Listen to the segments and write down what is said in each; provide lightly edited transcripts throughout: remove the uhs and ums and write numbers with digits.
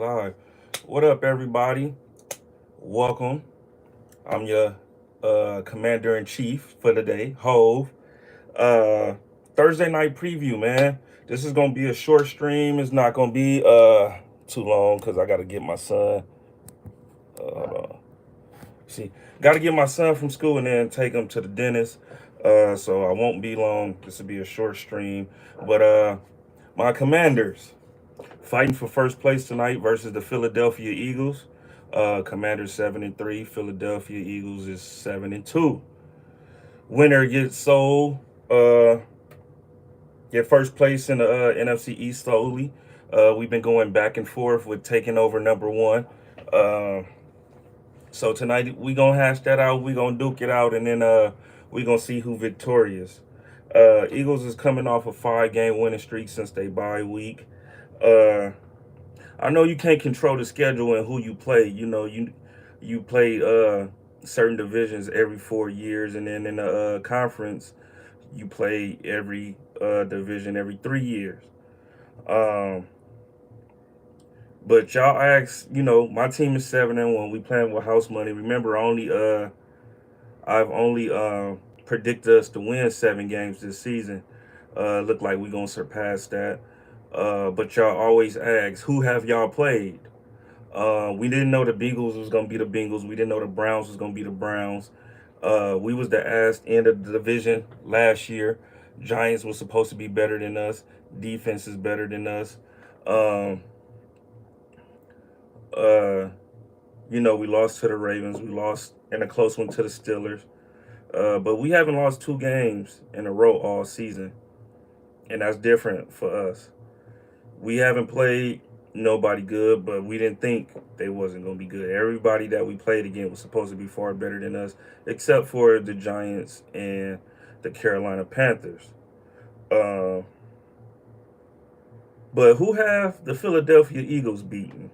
Live. What up, everybody? Welcome. I'm your commander in chief for today, HOV. Uh, Thursday night preview, man. This is gonna be a short stream. It's not gonna be too long because I gotta get my son. Hold on. See, gotta get my son from school and then take him to the dentist. So I won't be long. This will be a short stream. But my commanders fighting for first place tonight versus the Philadelphia Eagles. Commanders 7-3. Philadelphia Eagles is 7-2. Winner gets sold. Get first place in the NFC East solely. We've been going back and forth with taking over number one. So tonight we gonna hash that out. We gonna duke it out, and then we gonna see who victorious. Eagles is coming off a 5-game winning streak since they bye week. I know you can't control the schedule and who you play. You know, you play certain divisions every 4 years, and then in the conference, you play every division every 3 years. Um, but y'all ask, my team is 7-1. We playing with house money. Remember, I've only predicted us to win 7 games this season. Look like we gonna surpass that. But y'all always ask, who have y'all played? We didn't know the Bengals was gonna be the Bengals. We didn't know the Browns was gonna be the Browns. We was the ass end of the division last year. Giants was supposed to be better than us. Defense is better than us. Um, uh, we lost to the Ravens. We lost in a close one to the Steelers. But we haven't lost 2 games in a row all season, and that's different for us. We haven't played nobody good, but we didn't think they wasn't going to be good. Everybody that we played against was supposed to be far better than us, except for the Giants and the Carolina Panthers. Uh, but who have the Philadelphia Eagles beaten?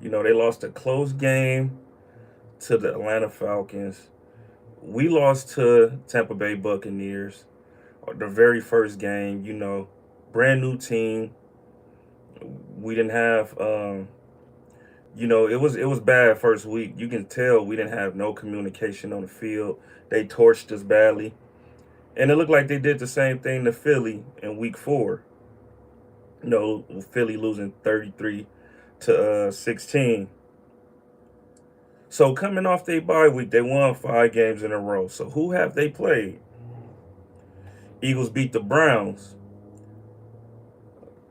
They lost a close game to the Atlanta Falcons. We lost to Tampa Bay Buccaneers. The very first game, brand new team. We didn't have it was bad first week. You can tell we didn't have no communication on the field. They torched us badly. And it looked like they did the same thing to Philly in week 4. Philly losing 33 to 16. So coming off their bye week, they won 5 games in a row. So who have they played? Eagles beat the Browns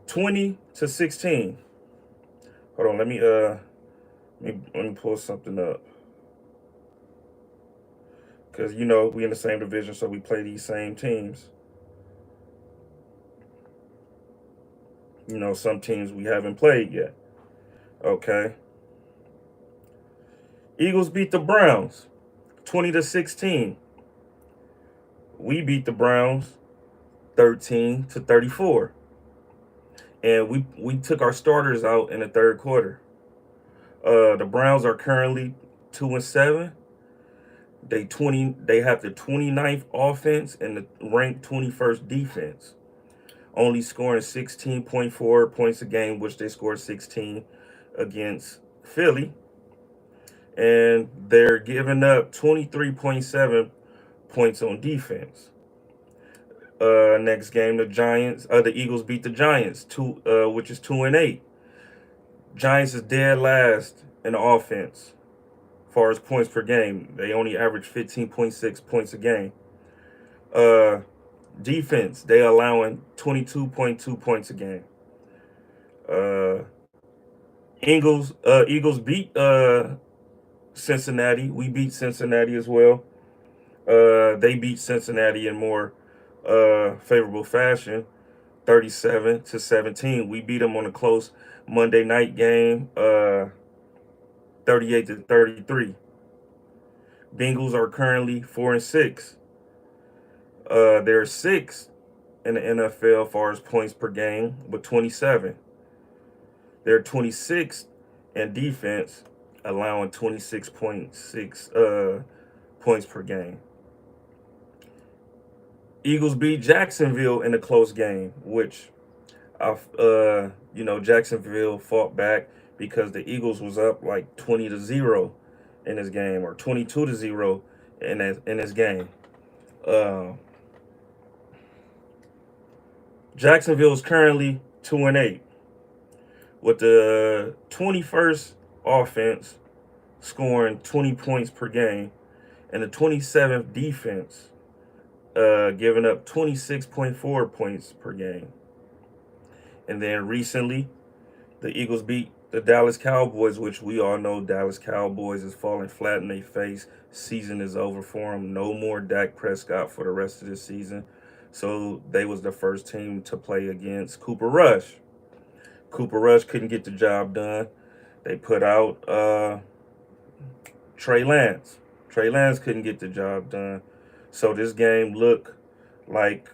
20-16. Hold on, let me pull something up. Because we in the same division, so we play these same teams. Some teams we haven't played yet. Okay. Eagles beat the Browns 20-16. We beat the Browns 13-34. And we took our starters out in the third quarter. The Browns are currently 2-7. They have the 29th offense and the ranked 21st defense, only scoring 16.4 points a game, which they scored 16 against Philly. And they're giving up 23.7 points on defense. Next game, the Eagles beat the Giants, which is 2-8. Giants is dead last in the offense as far as points per game. They only average 15.6 points a game. Defense, they allowing 22.2 points a game. Eagles beat Cincinnati. We beat Cincinnati as well. They beat Cincinnati in more favorable fashion, 37-17. We beat them on a close Monday night game, 38-33. Bengals are currently 4-6. They're 6th in the NFL as far as points per game with 27. They're 26th in defense, allowing 26.6 points per game. Eagles beat Jacksonville in a close game, which Jacksonville fought back because the Eagles was up like 20-0 in this game, or 22-0 in this game. Uh, Jacksonville is currently 2-8 with the 21st offense scoring 20 points per game and the 27th defense giving up 26.4 points per game. And then recently, the Eagles beat the Dallas Cowboys, which we all know Dallas Cowboys is falling flat in their face. Season is over for them. No more Dak Prescott for the rest of this season. So they was the first team to play against Cooper Rush. Cooper Rush couldn't get the job done. They put out Trey Lance. Trey Lance couldn't get the job done. So this game looked like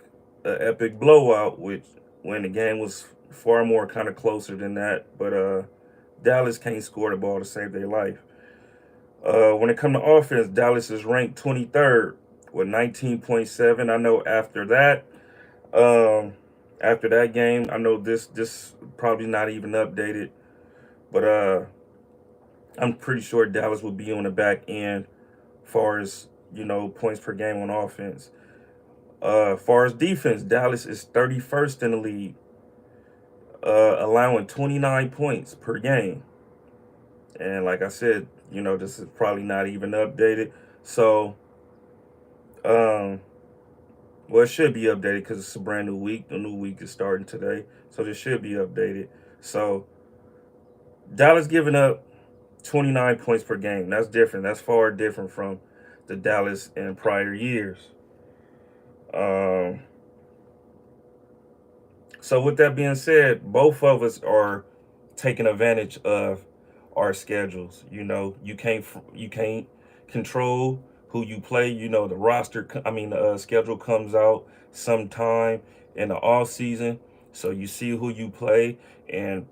an epic blowout, which when the game was far more kind of closer than that. But Dallas can't score the ball to save their life. When it comes to offense, Dallas is ranked 23rd with 19.7. I know after that game, I know this probably not even updated, but I'm pretty sure Dallas will be on the back end far as points per game on offense. Far as defense, Dallas is 31st in the league, allowing 29 points per game. And like I said, this is probably not even updated. So, well, it should be updated because it's a brand new week. The new week is starting today. So this should be updated. So Dallas giving up 29 points per game. That's different. That's far different from the Dallas in prior years. So with that being said, both of us are taking advantage of our schedules. You can't control who you play. The the schedule comes out sometime in the off season, so you see who you play, and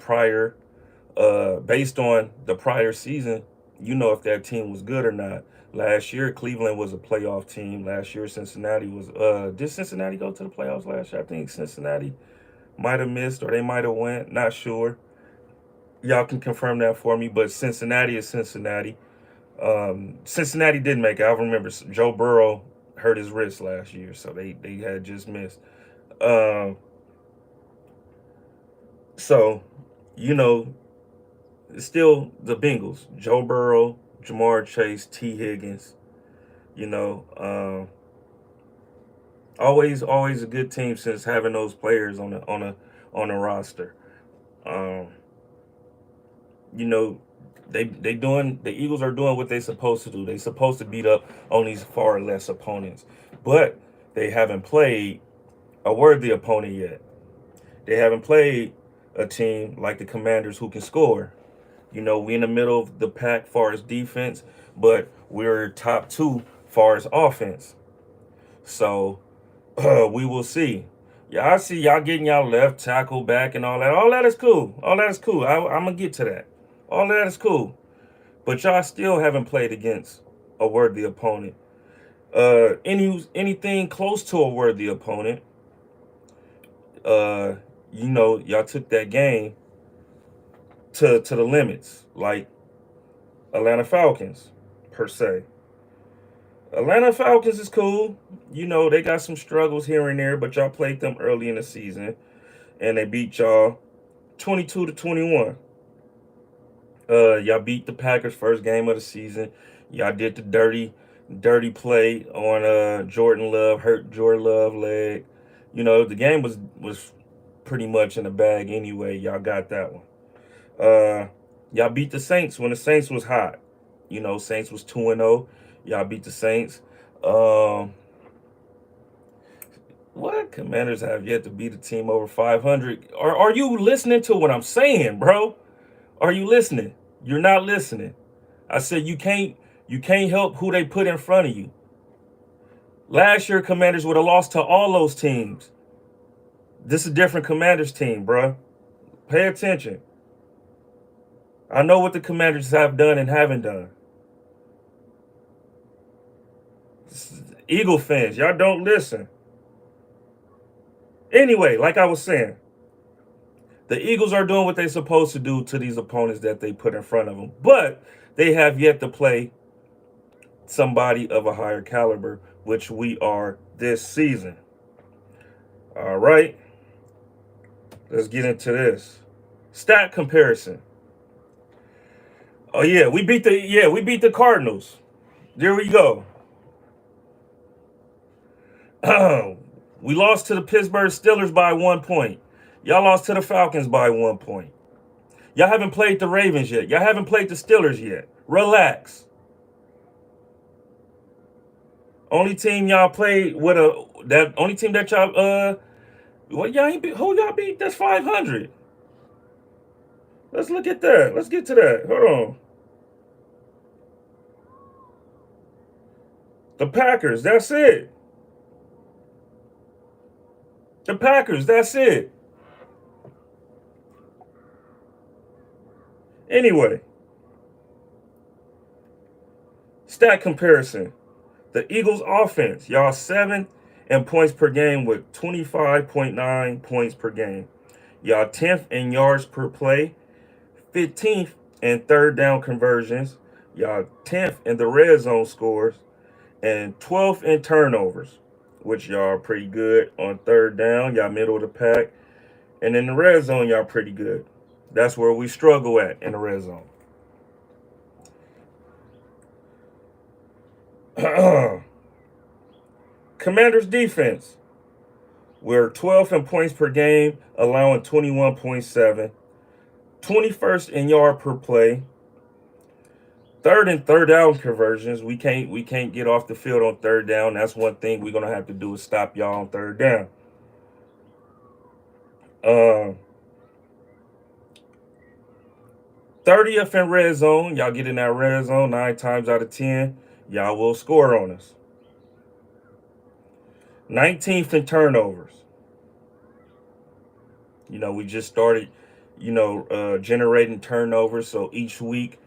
based on the prior season, if that team was good or not. Last year, Cleveland was a playoff team. Last year, Cincinnati was. Did Cincinnati go to the playoffs last year? I think Cincinnati might have missed, or they might have went. Not sure. Y'all can confirm that for me. But Cincinnati is Cincinnati. Cincinnati did make it. I remember Joe Burrow hurt his wrist last year, so they had just missed. Um, so, you know, it's still the Bengals. Joe Burrow, Jamar Chase, T. Higgins. You know, always a good team since having those players on a roster. Um, you know, the Eagles are doing what they're supposed to do. They're supposed to beat up on these far less opponents, but they haven't played a worthy opponent yet. They haven't played a team like the Commanders who can score. We in the middle of the pack far as defense, but we're top two far as offense. So we will see. Yeah, I see y'all getting y'all left tackle back and all that. All that is cool. All that is cool. I'm gonna get to that. All that is cool. But y'all still haven't played against a worthy opponent. Anything close to a worthy opponent, uh, y'all took that game to the limits, like Atlanta Falcons, per se. Atlanta Falcons is cool. They got some struggles here and there, but y'all played them early in the season and they beat y'all 22-21. Y'all beat the Packers first game of the season. Y'all did the dirty play on Jordan Love, hurt Jordan Love leg. The game was pretty much in the bag anyway. Y'all got that one. Uh, y'all beat the Saints when the Saints was hot. Saints was 2-0. Y'all beat the Saints. What Commanders have yet to beat a team over 500? Are you listening to what I'm saying, bro? Are you listening? You're not listening. I said you can't help who they put in front of you. Last year, Commanders would have lost to all those teams. This is a different Commanders team, bro. Pay attention. I know what the Commanders have done and haven't done. Eagle fans, y'all don't listen. Anyway, like I was saying, The Eagles are doing what they're supposed to do to these opponents that they put in front of them, but they have yet to play somebody of a higher caliber, which we are this season. All right, let's get into this stat comparison. Oh yeah, we beat the Cardinals. There we go. We lost to the Pittsburgh Steelers by 1 point. Y'all lost to the Falcons by 1 point. Y'all haven't played the Ravens yet. Y'all haven't played the Steelers yet. Relax. Only team y'all played with that only team that y'all what y'all ain't beat, who y'all beat? That's 500. Let's look at that. Let's get to that. Hold on. The Packers. That's it. The Packers. That's it. Anyway, stat comparison. The Eagles offense, y'all 7th in points per game with 25.9 points per game. Y'all 10th in yards per play, 15th in third down conversions. Y'all 10th in the red zone scores, and 12th in turnovers, which y'all are pretty good on third down. Y'all middle of the pack. And in the red zone, y'all pretty good. That's where we struggle at in the red zone. Commanders defense. We're 12th in points per game, allowing 21.7. 21st in yard per play. Third and third down conversions. We can't get off the field on third down. That's one thing we're gonna have to do is stop y'all on third down. 30th in red zone. Y'all get in that red zone 9 times out of 10. Y'all will score on us. 19th in turnovers. We just started, generating turnovers. So each week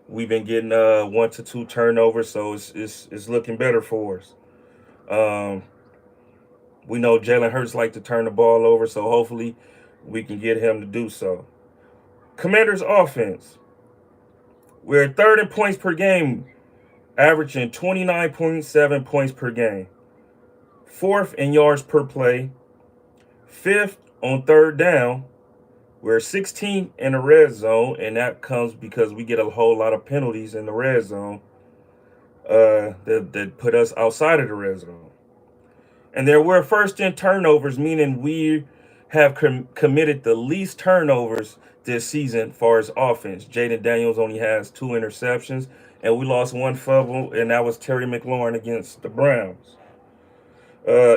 we've been getting 1 to 2 turnovers. So it's looking better for us. We know Jalen Hurts like to turn the ball over, so hopefully we can get him to do so. Commanders offense. We're third in points per game, averaging 29.7 points per game. Fourth in yards per play. Fifth on third down. We're 16th in the red zone, and that comes because we get a whole lot of penalties in the red zone that put us outside of the red zone. And then we're first in turnovers, meaning we have committed the least turnovers this season far as offense. Jaden Daniels only has 2 interceptions, and we lost 1 fumble, and that was Terry McLaurin against the Browns.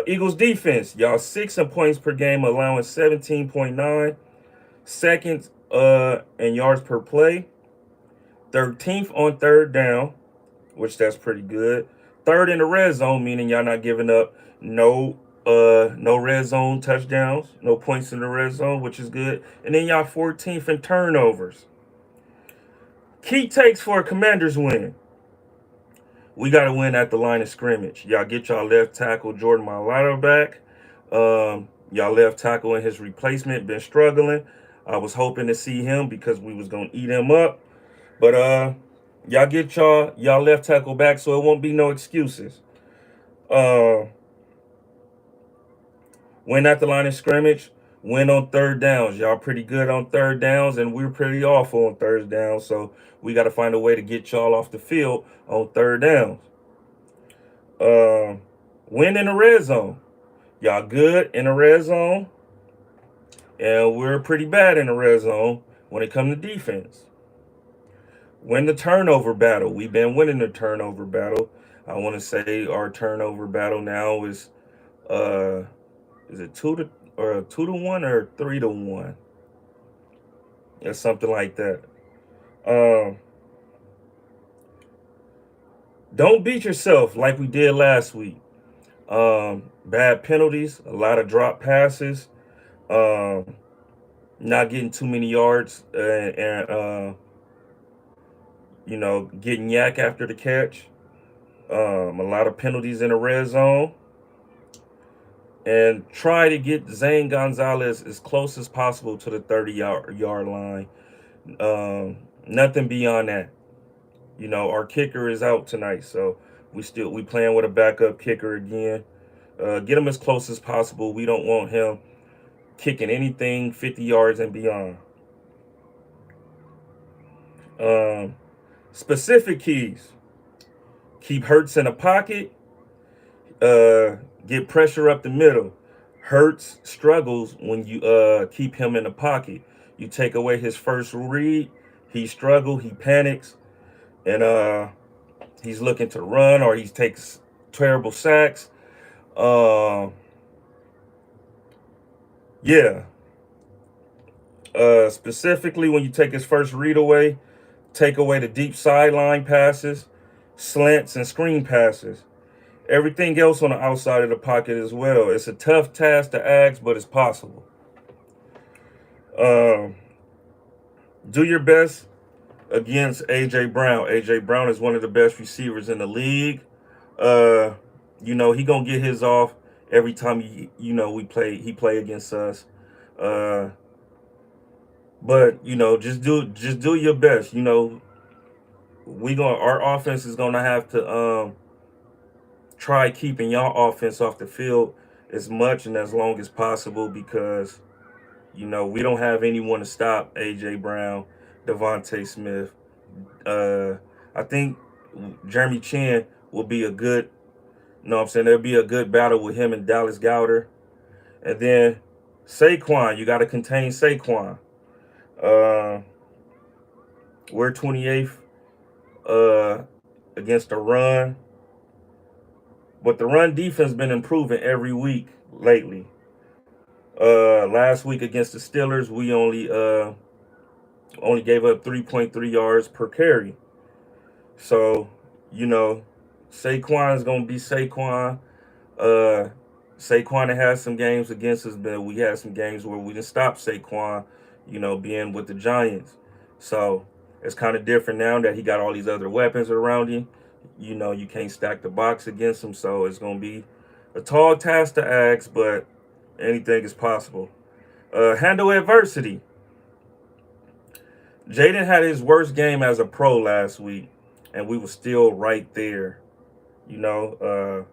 Eagles defense, y'all 6th in points per game, allowing 17.9. Second in yards per play. 13th on third down, which that's pretty good. Third in the red zone, meaning y'all not giving up no red zone touchdowns, no points in the red zone, which is good. And then y'all 14th in turnovers. Key takes for a Commanders win. We got to win at the line of scrimmage. Y'all get y'all left tackle Jordan Mailata back. Y'all left tackle and his replacement been struggling. I was hoping to see him because we was gonna eat him up, but y'all get y'all left tackle back, so it won't be no excuses. Win at the line of scrimmage. Win on third downs. Y'all pretty good on third downs, and we're pretty awful on third downs. So we got to find a way to get y'all off the field on third downs. Win in the red zone. Y'all good in the red zone, and we're pretty bad in the red zone when it comes to defense. Win the turnover battle. We've been winning the turnover battle. I want to say our turnover battle now is it 2-1 or 3-1? Or something like that. Don't beat yourself like we did last week. Bad penalties, a lot of drop passes, not getting too many yards, and getting yak after the catch. A lot of penalties in the red zone. and try to get Zane Gonzalez as close as possible to the 30-yard line. Nothing beyond that. Our kicker is out tonight, so we playing with a backup kicker again. Get him as close as possible. We don't want him kicking anything 50 yards and beyond. Um, Specific keys: keep Hurts in the pocket. Get pressure up the middle. Hurts struggles when you keep him in the pocket. You take away his first read, he struggles, he panics, and he's looking to run or he takes terrible sacks. Uh, yeah. Specifically, when you take his first read away, take away the deep sideline passes, slants, and screen passes. Everything else on the outside of the pocket as well. It's a tough task to ask, but it's possible. Um, do your best against A.J. Brown. A.J. Brown is one of the best receivers in the league. Uh, he gonna get his off every time he play against us. Uh, but just do your best. Our offense is gonna have to try keeping y'all offense off the field as much and as long as possible because we don't have anyone to stop AJ Brown, Devontae Smith. I think Jeremy Chin will be a good. What I'm saying? There'll be a good battle with him and Dallas Goudert, and then Saquon. You got to contain Saquon. Uh, we're 28th against the run. But the run defense been improving every week lately. Last week against the Steelers, we only gave up 3.3 yards per carry. So, you know, Saquon is gonna be Saquon. Uh, Saquon has some games against us, but we had some games where we didn't stop Saquon. Being with the Giants. So it's kind of different now that he got all these other weapons around him. You can't stack the box against him, so it's gonna be a tall task to ask, but anything is possible. Handle adversity. Jaden had his worst game as a pro last week, and we were still right there. You know,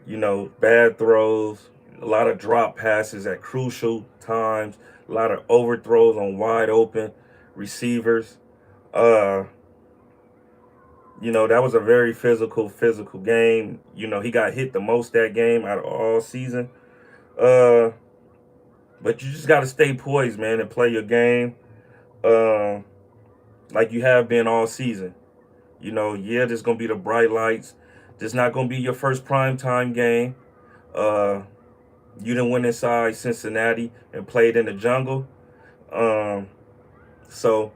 uh, bad throws, a lot of drop passes at crucial times, a lot of overthrows on wide open receivers. Uh, that was a very physical game. He got hit the most that game out of all season. Uh, but you just got to stay poised, man, and play your game uh, like you have been all season. There's going to be the bright lights. This not going to be your first primetime game. Uh, you didn't win inside Cincinnati and played in the jungle. Um, so,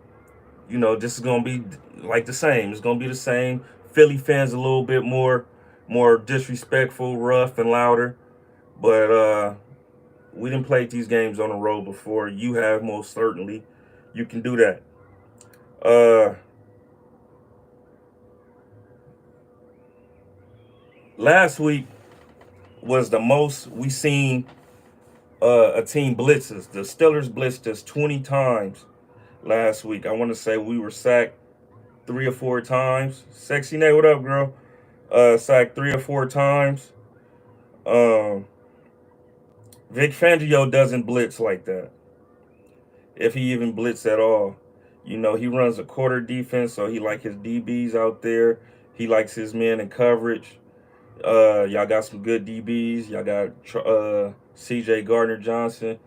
this is going to be like the same. It's going to be the same. Philly fans a little bit more disrespectful, rough, and louder. But we didn't play these games on the road before. You have most certainly. You can do that. Uh, Last week was the most we seen a team blitzes. The Steelers blitzed us 20 times last week. I want to say we were sacked 3 or 4 times. Sexy Nate, what up, girl? Sacked 3 or 4 times. Um, Vic Fangio doesn't blitz like that. If he even blitz at all. He runs a quarter defense, so he like his DBs out there. He likes his men in coverage. Y'all got some good DBs. Y'all got C.J. Gardner Johnson.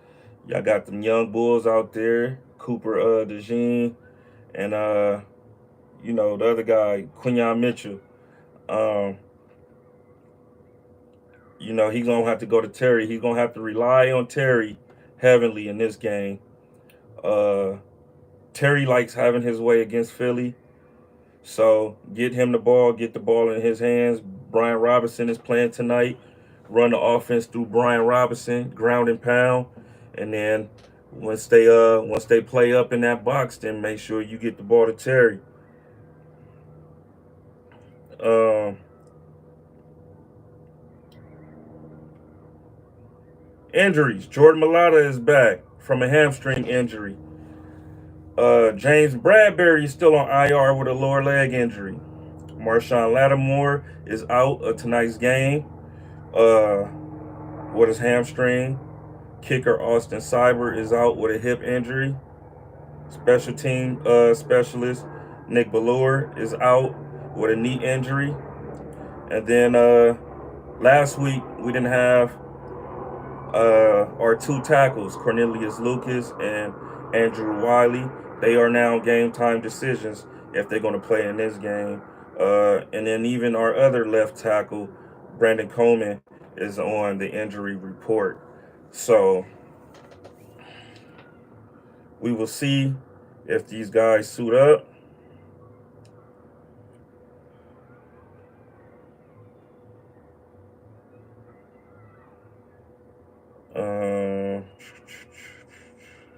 Y'all got them young bulls out there, Cooper DeJean, and the other guy, Quinyon Mitchell. Um, he's gonna have to go to Terry. He's gonna have to rely on Terry heavily in this game. Uh, Terry likes having his way against Philly. So get him the ball, get the ball in his hands. Brian Robinson is playing tonight. Run the offense through Brian Robinson, ground and pound, and then once they play up in that box, then make sure you get the ball to Terry. Um, Injuries. Jordan Mailata is back from a hamstring injury. James Bradbury is still on IR with a lower leg injury. Marshawn Lattimore is out of tonight's game uh, with his hamstring. Kicker Austin Cyber is out with a hip injury. Special team specialist Nick Ballure is out with a knee injury. And then last week we didn't have our two tackles, Cornelius Lucas and Andrew Wiley. They are now game time decisions if they're going to play in this game. And then even our other left tackle, Brandon Coleman, is on the injury report. So we will see if these guys suit up.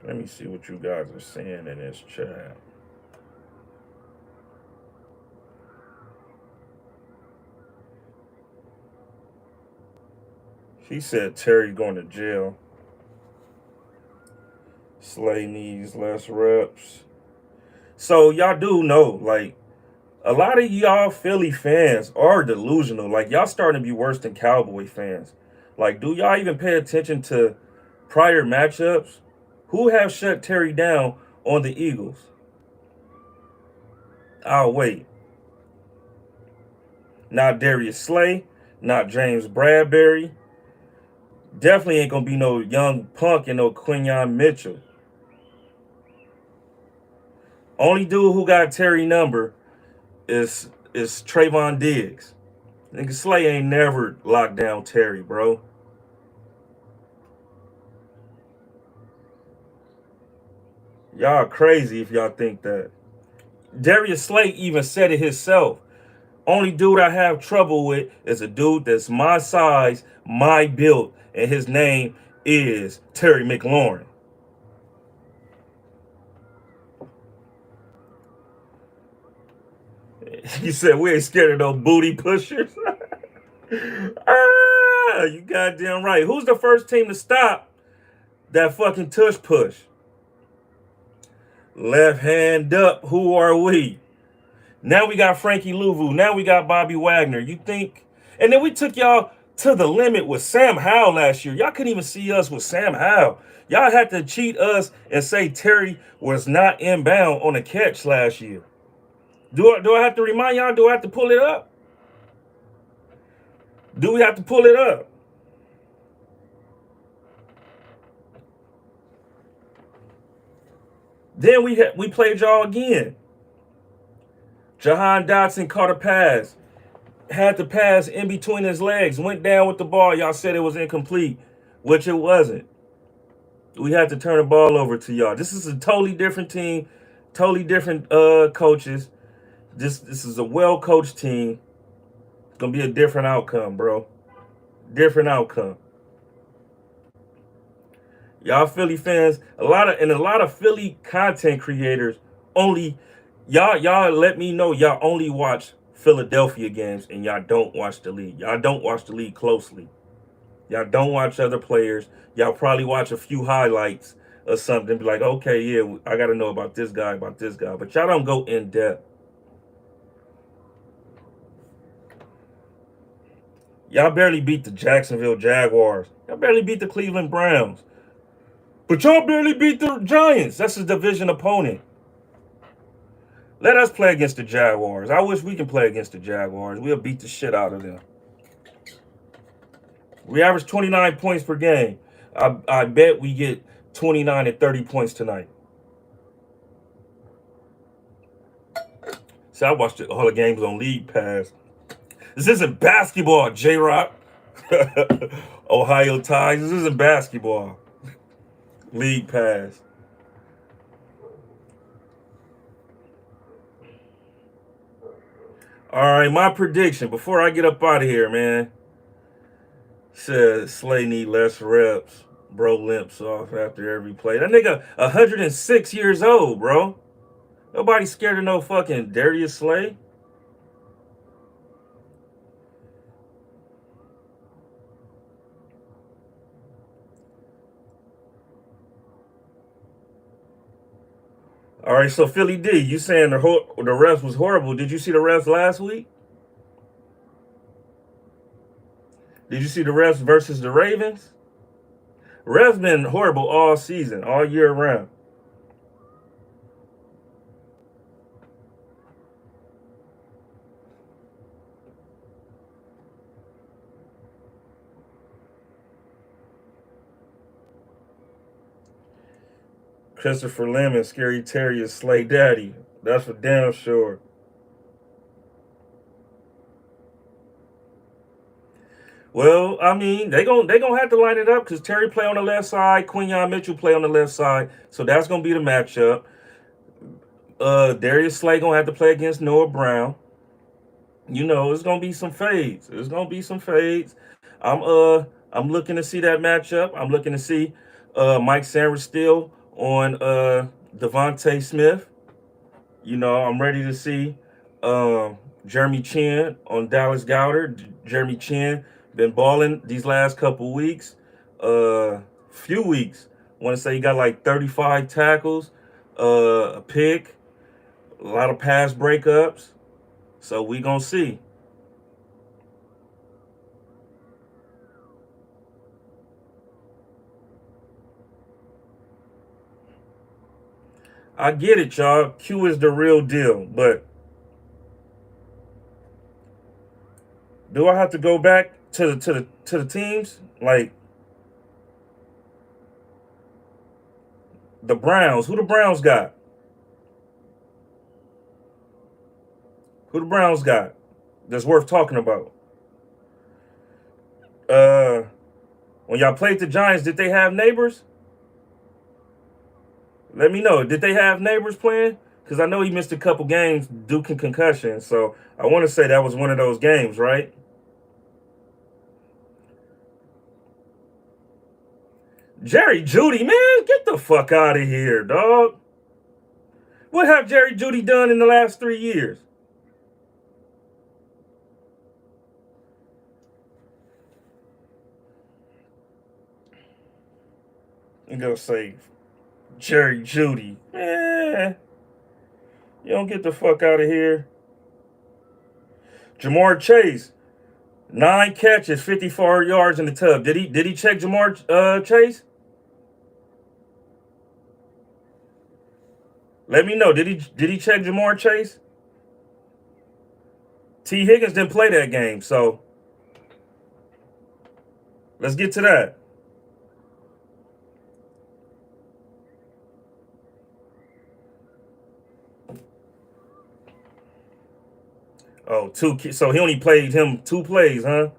Let me see what you guys are saying in this chat. He said Terry going to jail. Slay needs less reps. So y'all do know, like, a lot of y'all Philly fans are delusional. Like, y'all starting to be worse than Cowboy fans. Like, do y'all even pay attention to prior matchups? Who have shut Terry down on the Eagles? I'll wait. Not Darius Slay, not James Bradbury. Definitely ain't gonna be no young punk and no Quinyon Mitchell. Only dude who got Terry number is Trayvon Diggs. Nigga, Slay ain't never locked down Terry, bro. Y'all crazy if y'all think that. Darius Slay even said it himself. Only dude I have trouble with is a dude that's my size, my build, and his name is Terry McLaurin. He said we ain't scared of no booty pushers. You goddamn right. Who's the first team to stop that fucking tush push? Left hand up. Who are we? Now we got Frankie Louvu. Now we got Bobby Wagner. You think? And then we took y'all to the limit with Sam Howell last year. Y'all couldn't even see us with Sam Howell. Y'all had to cheat us and say Terry was not inbound on a catch last year. Do I have to remind y'all? Do I have to pull it up? Do we have to pull it up? Then we played y'all again. Jahan Dotson caught a pass. Had the pass in between his legs. Went down with the ball. Y'all said it was incomplete, which it wasn't. We had to turn the ball over to y'all. This is a totally different team. Totally different coaches. This is a well-coached team. It's going to be a different outcome, bro. Different outcome. Y'all Philly fans, a lot of Philly content creators only y'all let me know y'all only watch Philadelphia games and y'all don't watch the league. Y'all don't watch the league closely. Y'all don't watch other players. Y'all probably watch a few highlights or something. Be like, okay, yeah, I got to know about this guy. But y'all don't go in depth. Y'all barely beat the Jacksonville Jaguars. Y'all barely beat the Cleveland Browns. But y'all barely beat the Giants. That's a division opponent. Let us play against the Jaguars. I wish we can play against the Jaguars. We'll beat the shit out of them. We average 29 points per game. I bet we get 29 and 30 points tonight. See, I watched all the games on League Pass. This isn't basketball, J-Rock. Ohio Tigers. This isn't basketball. League Pass. All right, my prediction before I get up out of here, man. Says Slay need less reps. Bro limps off after every play. That nigga 106 years old, bro. Nobody scared of no fucking Darius Slay. All right, so Philly D, you saying the refs was horrible. Did you see the refs last week? Did you see the refs versus the Ravens? Refs been horrible all season, all year round. Christopher Lemon, Scary Terry, Slay Daddy. That's for damn sure. Well, I mean, they gonna have to line it up because Terry play on the left side, Quinyon Mitchell play on the left side, so that's gonna be the matchup. Darius Slay gonna have to play against Noah Brown. You know, it's gonna be some fades. It's gonna be some fades. I'm looking to see that matchup. I'm looking to see Mike Sanders still on Devontae Smith. You know, I'm ready to see Jeremy Chin on Dallas Goddard. Jeremy Chin been balling these last couple weeks, few weeks. Want to say he got like 35 tackles, a pick, a lot of pass breakups. So we gonna see. I get it, y'all. Q is the real deal, but do I have to go back to the teams like the Browns? Who the Browns got? Who the Browns got? That's worth talking about. Uh, when y'all played the Giants, did they have neighbors? Let me know. Did they have neighbors playing? Because I know he missed a couple games due to concussion. So I want to say that was one of those games, right? Jerry Judy, man, get the fuck out of here, dog. What have Jerry Judy done in the last 3 years? I'm gonna say Jerry Judy. Man, you don't get the fuck out of here. Jamar Chase, 9 catches, 54 yards in the tub. Did he check Jamar Chase? Let me know. Did he check Jamar Chase? T. Higgins didn't play that game, so let's get to that. Oh, two. So he only played him 2 plays, huh?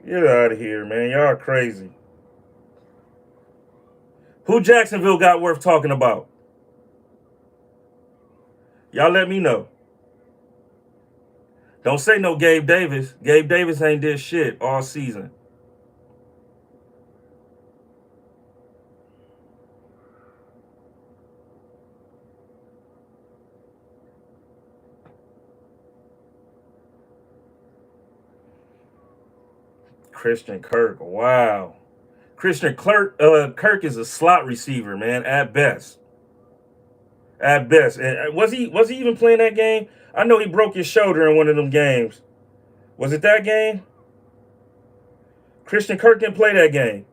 Get out of here, man. Y'all are crazy. Who Jacksonville got worth talking about? Y'all let me know. Don't say no Gabe Davis. Gabe Davis ain't did shit all season. Christian Kirk. Wow. Kirk is a slot receiver, man, at best. At best. And was he even playing that game? I know he broke his shoulder in one of them games. Was it that game? Christian Kirk didn't play that game.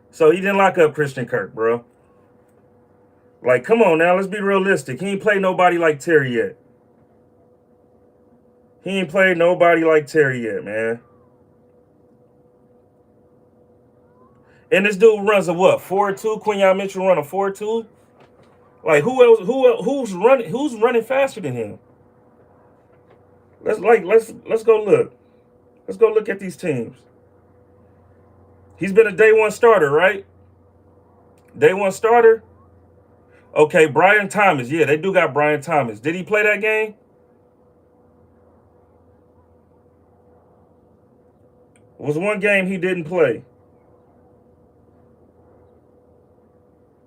So he didn't lock up Christian Kirk, bro. Like, come on now, let's be realistic. He ain't played nobody like Terry yet. He ain't played nobody like Terry yet, man. And this dude runs a what? 4.2. Quinyon Mitchell run a 4.2. Like who's running faster than him? Let's go look. Let's go look at these teams. He's been a day one starter, right? Day one starter. Okay, Brian Thomas. Yeah, they do got Brian Thomas. Did he play that game? It was one game he didn't play.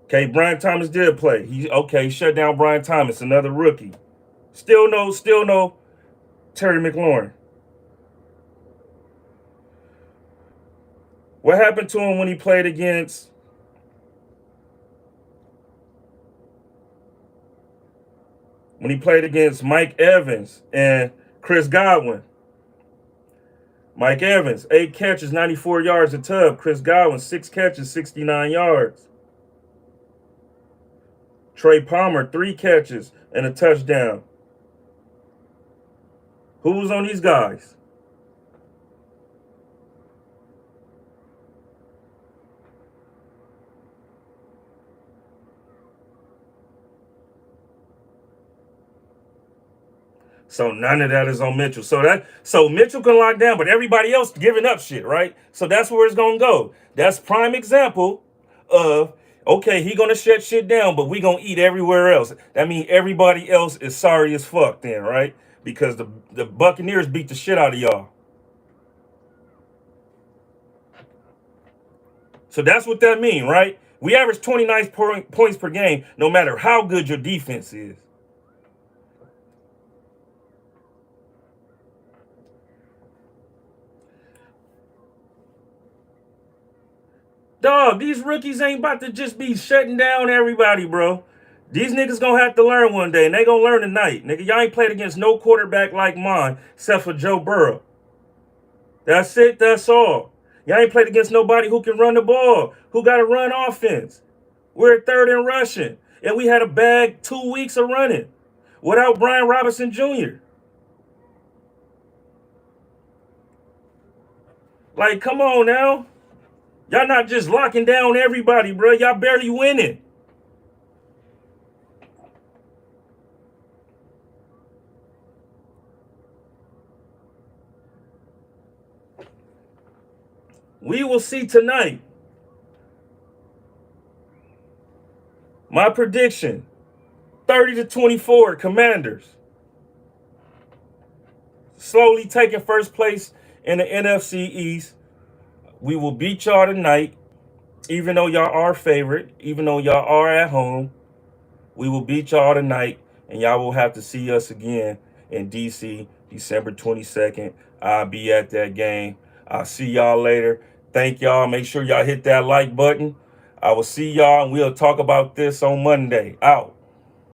Okay, Brian Thomas did play. He shut down Brian Thomas, another rookie. Still no Terry McLaurin. What happened to him when he played against when he played against Mike Evans and Chris Godwin. Mike Evans, 8 catches, 94 yards a tub. Chris Godwin, 6 catches, 69 yards. Trey Palmer, 3 catches and a touchdown. Who was on these guys? So none of that is on Mitchell. So Mitchell can lock down, but everybody else giving up shit, right? So that's where it's gonna go. That's prime example of, okay, he gonna shut shit down, but we gonna eat everywhere else. That means everybody else is sorry as fuck then, right? Because the Buccaneers beat the shit out of y'all. So that's what that means, right? We average 29 points per game, no matter how good your defense is. Dog, these rookies ain't about to just be shutting down everybody, bro. These niggas gonna have to learn one day, and they gonna learn tonight. Nigga, y'all ain't played against no quarterback like mine, except for Joe Burrow. That's it, that's all. Y'all ain't played against nobody who can run the ball, who got to run offense. We're third in rushing, and we had a bag 2 weeks of running without Brian Robinson Jr. Like, come on now. Y'all not just locking down everybody, bro. Y'all barely winning. We will see tonight. My prediction, 30-24 Commanders. Slowly taking first place in the NFC East. We will beat y'all tonight, even though y'all are favorite, even though y'all are at home. We will beat y'all tonight, and y'all will have to see us again in D.C. December 22nd. I'll be at that game. I'll see y'all later. Thank y'all. Make sure y'all hit that like button. I will see y'all, and we'll talk about this on Monday. Out.